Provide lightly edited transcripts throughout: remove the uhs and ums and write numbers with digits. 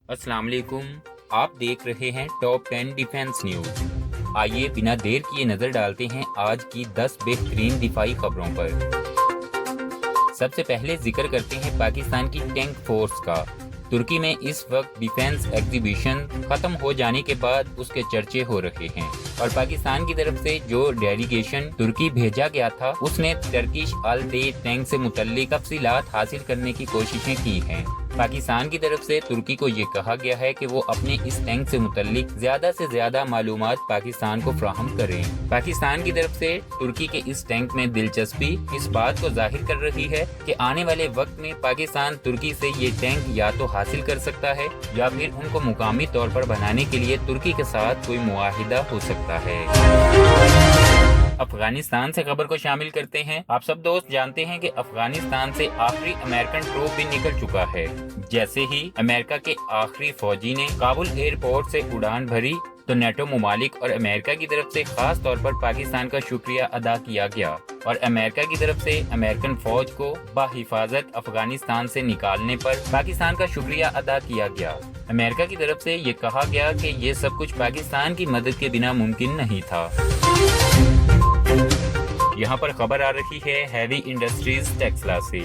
अस्सलाम वालेकुम। आप देख रहे हैं टॉप 10 डिफेंस न्यूज। आइए बिना देर किए नजर डालते हैं आज की 10 बेहतरीन दिफाई खबरों पर। सबसे पहले जिक्र करते हैं पाकिस्तान की टैंक फोर्स का। तुर्की में इस वक्त डिफेंस एग्जीबिशन खत्म हो जाने के बाद उसके चर्चे हो रहे हैं और पाकिस्तान की तरफ से जो डेलीगेशन तुर्की भेजा गया था उसने टर्किश अल-दे टैंक से मुतल्लिक तफसीलात हासिल करने की कोशिशें की हैं। पाकिस्तान की तरफ से तुर्की को ये कहा गया है कि वो अपने इस टैंक से मुतल्लिक ज्यादा से ज्यादा मालूमात पाकिस्तान को फ्राहम करें। पाकिस्तान की तरफ से तुर्की के इस टैंक में दिलचस्पी इस बात को जाहिर कर रही है कि आने वाले वक्त में पाकिस्तान तुर्की से ये टैंक या तो हासिल कर सकता है या फिर उनको मुकामी तौर पर बनाने के लिए तुर्की के साथ कोई मुआहिदा हो सकता है। अफगानिस्तान से खबर को शामिल करते हैं। आप सब दोस्त जानते हैं कि अफगानिस्तान से आखिरी अमेरिकन ट्रूप भी निकल चुका है। जैसे ही अमेरिका के आखिरी फौजी ने काबुल एयरपोर्ट से उड़ान भरी तो नेटो ममालिक और अमेरिका की तरफ से खास तौर पर पाकिस्तान का शुक्रिया अदा किया गया और अमेरिका की तरफ से अमेरिकन फौज को बाहिफाजत अफगानिस्तान से निकालने पर पाकिस्तान का शुक्रिया अदा किया गया। अमेरिका की तरफ से ये कहा गया कि ये सब कुछ पाकिस्तान की मदद के बिना मुमकिन नहीं था। यहाँ पर खबर आ रही है हैवी इंडस्ट्रीज टेक्सला से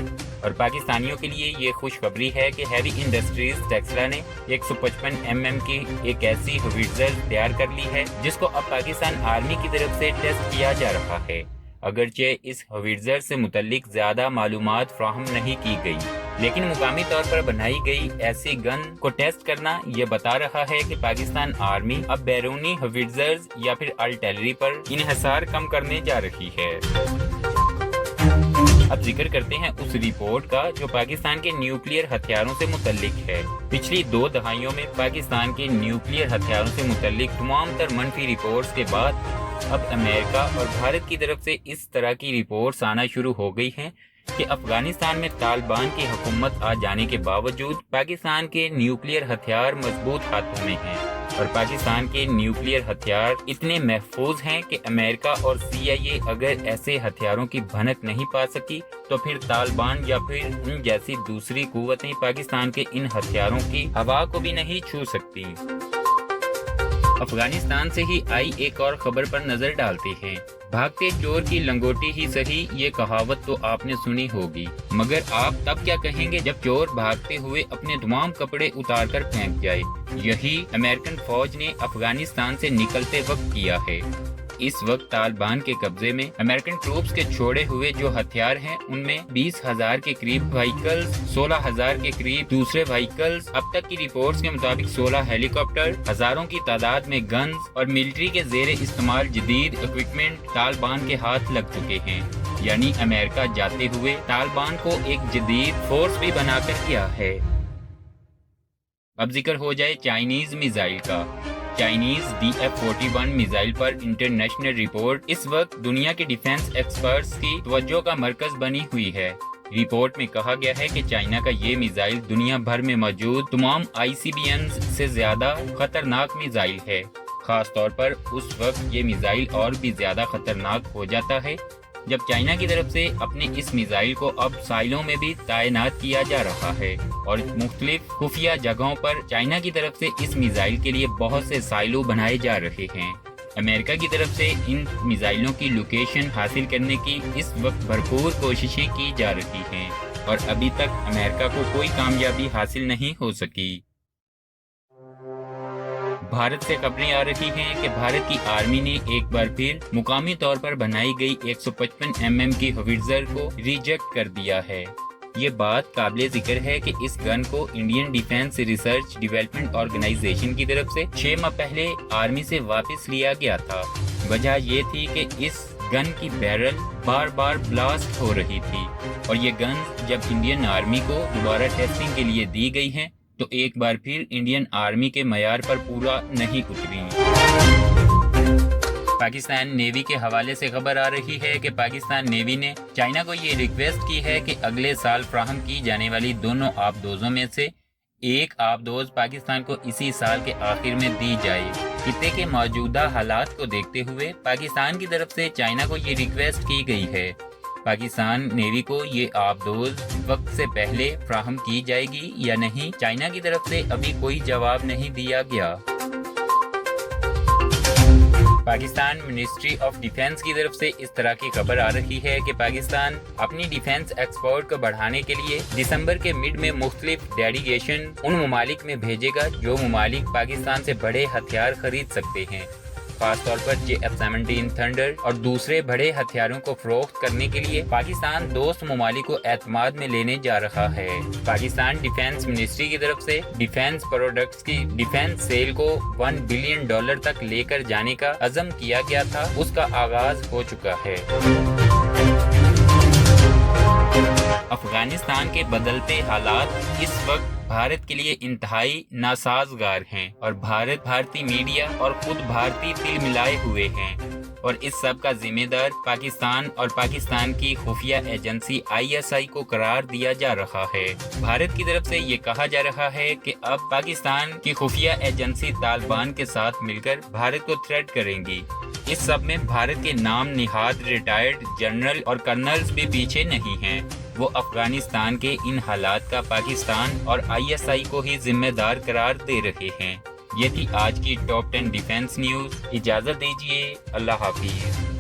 और पाकिस्तानियों के लिए ये खुशखबरी है कि हैवी इंडस्ट्रीज टेक्सला ने 155 mm की एक ऐसी हॉविट्जर तैयार कर ली है जिसको अब पाकिस्तान आर्मी की तरफ से टेस्ट किया जा रहा है। अगरचे इस हॉविट्जर से मुतल्लिक ज्यादा मालूमात फ्राहम नहीं की गई, लेकिन मुकामी तौर पर बनाई गई ऐसी गन को टेस्ट करना ये बता रहा है कि पाकिस्तान आर्मी अब बैरूनी हॉविट्जर्स या फिर आर्टिलरी पर इन्हिसार कम करने जा रही है। अब जिक्र करते हैं उस रिपोर्ट का जो पाकिस्तान के न्यूक्लियर हथियारों से मुतल्लिक है। पिछली 2 दहाइयों में पाकिस्तान के न्यूक्लियर हथियारों से मुतल्लिक तमाम तर मनफी रिपोर्ट्स के बाद अब अमेरिका और भारत की तरफ से इस तरह की रिपोर्ट्स आना शुरू हो गई हैं कि अफगानिस्तान में तालिबान की हुकूमत आ जाने के बावजूद पाकिस्तान के न्यूक्लियर हथियार मजबूत हाथों में हैं और पाकिस्तान के न्यूक्लियर हथियार इतने महफूज हैं कि अमेरिका और CIA अगर ऐसे हथियारों की भनक नहीं पा सकी तो फिर तालिबान या फिर उन जैसी दूसरी कुव्वतें पाकिस्तान के इन हथियारों की हवा को भी नहीं छू सकती। अफगानिस्तान से ही आई एक और खबर पर नजर डालते हैं। भागते चोर की लंगोटी ही सही, ये कहावत तो आपने सुनी होगी, मगर आप तब क्या कहेंगे जब चोर भागते हुए अपने तमाम कपड़े उतार कर फेंक जाए। यही अमेरिकन फौज ने अफगानिस्तान से निकलते वक्त किया है। इस वक्त तालिबान के कब्जे में अमेरिकन ट्रूप्स के छोड़े हुए जो हथियार हैं उनमें 20,000 के करीब व्हीकल्स, 16,000 के करीब दूसरे व्हीकल्स, अब तक की रिपोर्ट्स के मुताबिक 16 हेलीकॉप्टर, हजारों की तादाद में गन्स और मिलिट्री के जेर इस्तेमाल जदीद इक्विपमेंट तालिबान के हाथ लग चुके हैं। यानी अमेरिका जाते हुए तालिबान को एक जदीद फोर्स भी बनाकर किया है। अब जिक्र हो जाए चाइनीज मिसाइल का। चाइनीज DF-41 मिसाइल पर इंटरनेशनल रिपोर्ट इस वक्त दुनिया के डिफेंस एक्सपर्ट्स की तवज्जो का मरकज बनी हुई है। रिपोर्ट में कहा गया है कि चाइना का ये मिसाइल दुनिया भर में मौजूद तमाम ICBMs से ज्यादा खतरनाक मिसाइल है। खास तौर पर उस वक्त ये मिसाइल और भी ज्यादा खतरनाक हो जाता है जब चाइना की तरफ से अपने इस मिसाइल को अब साइलों में भी तैनात किया जा रहा है और मुख्तलिफ खुफिया जगहों पर चाइना की तरफ से इस मिसाइल के लिए बहुत से साइलो बनाए जा रहे हैं। अमेरिका की तरफ से इन मिसाइलों की लोकेशन हासिल करने की इस वक्त भरपूर कोशिशें की जा रही हैं और अभी तक अमेरिका को कोई कामयाबी हासिल नहीं हो सकी। भारत से खबरें आ रही हैं कि भारत की आर्मी ने एक बार फिर मुकामी तौर पर बनाई गई 155 mm की हॉविट्जर को रिजेक्ट कर दिया है। ये बात काबिले जिक्र है कि इस गन को Indian defence research development organisation की तरफ से 6 माह पहले आर्मी से वापस लिया गया था। वजह ये थी कि इस गन की बैरल बार बार ब्लास्ट हो रही थी और ये गन जब इंडियन आर्मी को दोबारा टेस्टिंग के लिए दी गई है तो एक बार फिर इंडियन आर्मी के मयार पर पूरा नहीं उतरी। पाकिस्तान नेवी के हवाले से खबर आ रही है कि पाकिस्तान नेवी ने चाइना को ये रिक्वेस्ट की है कि अगले साल फ्राहम की जाने वाली दोनों आबदोजों में से एक आबदोज पाकिस्तान को इसी साल के आखिर में दी जाए। खित्ते के मौजूदा हालात को देखते हुए पाकिस्तान की तरफ से चाइना को ये रिक्वेस्ट की गई है। پاکستان نیوی کو یہ آبدوز وقت سے پہلے فراہم کی جائے گی یا نہیں؟ چائنا کی طرف سے ابھی کوئی جواب نہیں دیا گیا۔ پاکستان منسٹری آف ڈیفنس کی طرف سے اس طرح کی خبر آ رہی ہے کہ پاکستان اپنی ڈیفنس ایکسپورٹ کو بڑھانے کے لیے دسمبر کے مڈ میں مختلف ڈیلیگیشن ان ممالک میں بھیجے گا جو ممالک پاکستان سے بڑے ہتھیار خرید سکتے ہیں، خاص طور پر JF-17 تھنڈر اور دوسرے بڑے ہتھیاروں کو فروخت کرنے کے لیے پاکستان دوست ممالک کو اعتماد میں لینے جا رہا ہے۔ پاکستان ڈیفنس منسٹری کی طرف سے ڈیفنس پروڈکٹس کی ڈیفنس سیل کو $1 بلین تک لے کر جانے کا عزم کیا گیا تھا، اس کا آغاز ہو چکا ہے۔ افغانستان کے بدلتے حالات اس وقت بھارت کے لیے انتہائی ناسازگار ہیں اور بھارتی میڈیا اور خود بھارتی تل ملائے ہوئے ہیں، اور اس سب کا ذمہ دار پاکستان اور پاکستان کی خفیہ ایجنسی ISI کو قرار دیا جا رہا ہے۔ بھارت کی طرف سے یہ کہا جا رہا ہے کہ اب پاکستان کی خفیہ ایجنسی طالبان کے ساتھ مل کر بھارت کو تھریٹ کریں گی۔ اس سب میں بھارت کے نام نہاد ریٹائرڈ جنرل اور کرنلز بھی پیچھے نہیں ہیں، وہ افغانستان کے ان حالات کا پاکستان اور ISI کو ہی ذمہ دار قرار دے رہے ہیں۔ یہ تھی آج کی ٹاپ 10 ڈیفنس نیوز۔ اجازت دیجیے، اللہ حافظ۔